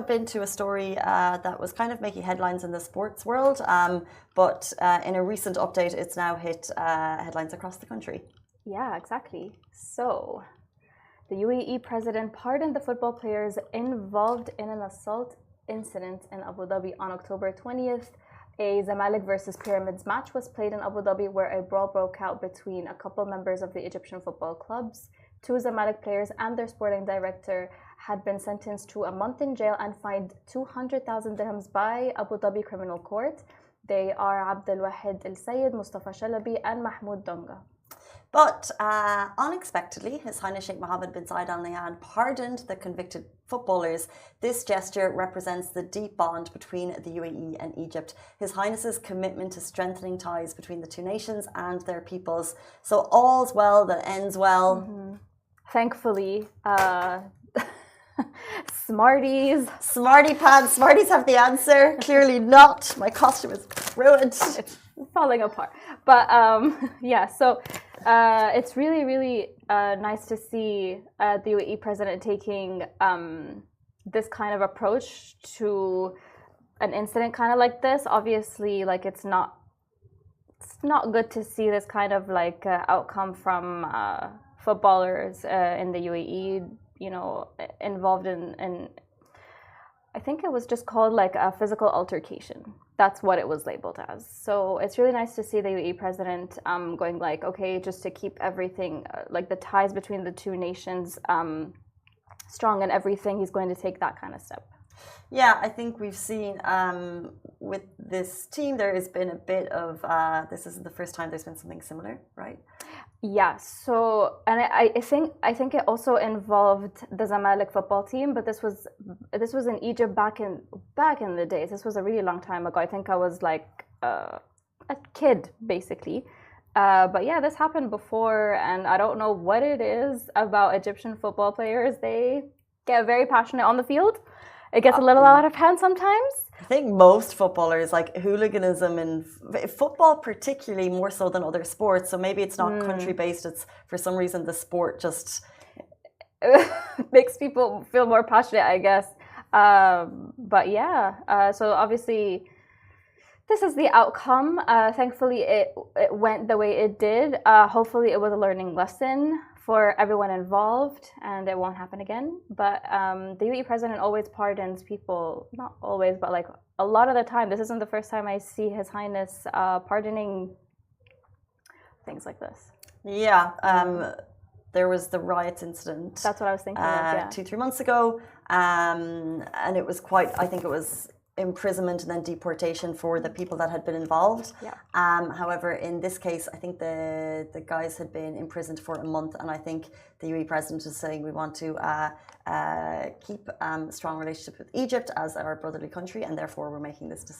jump into a story that was kind of making headlines in the sports world, but in a recent update, it's now hit headlines across the country. Yeah, exactly. So, the UAE president pardoned the football players involved in an assault incident in Abu Dhabi on October 20th. A Zamalek versus Pyramids match was played in Abu Dhabi where a brawl broke out between a couple members of the Egyptian football clubs. Two Zamalek players and their sporting director had been sentenced to a month in jail and fined 200,000 dirhams by Abu Dhabi Criminal Court. They are Abdel Wahid El Sayed, Mustafa Shalabi, and Mahmoud Donga. But unexpectedly, His Highness Sheikh Mohammed bin Zayed Al Nahyan pardoned the convicted footballers. This gesture represents the deep bond between the UAE and Egypt. His Highness's commitment to strengthening ties between the two nations and their peoples. So all's well that ends well. Thankfully, Smarties. Smarty pants. Smarties have the answer. Clearly not. My costume is ruined. It's falling apart. But yeah, so it's really, really nice to see the UAE president taking this kind of approach to an incident kind of like this. Obviously, like it's not good to see this kind of like outcome from footballers in the UAE, you know, involved in I think it was just called like a physical altercation. That's what it was labeled as. So it's really nice to see the UAE president going like, okay, just to keep everything, like the ties between the two nations strong and everything, he's going to take that kind of step. Yeah, I think we've seen with this team, there has been a bit of, this isn't the first time there's been something similar, right? Yeah, so, and I think it also involved the Zamalek football team, but this was in Egypt back in the days. This was a really long time ago. I think I was like a kid, basically. But yeah, this happened before, and I don't know what it is about Egyptian football players. They get very passionate on the field. It gets a little out of hand sometimes. I think most footballers, like hooliganism in football particularly more so than other sports, so maybe it's not country-based, it's for some reason the sport just makes people feel more passionate, I guess. But yeah, so obviously this is the outcome. Thankfully it went the way it did. Hopefully it was a learning lesson for everyone involved and it won't happen again. But the UAE president always pardons people, not always, but like a lot of the time. This isn't the first time I see His Highness pardoning things like this. Yeah, there was the riots incident. That's what I was thinking of, yeah. 2-3 months ago, and it was quite, I think it was imprisonment and then deportation for the people that had been involved. Yeah. However, in this case, I think the guys had been imprisoned for a month, and I think the UAE president is saying we want to keep a strong relationship with Egypt as our brotherly country, and therefore we're making this decision.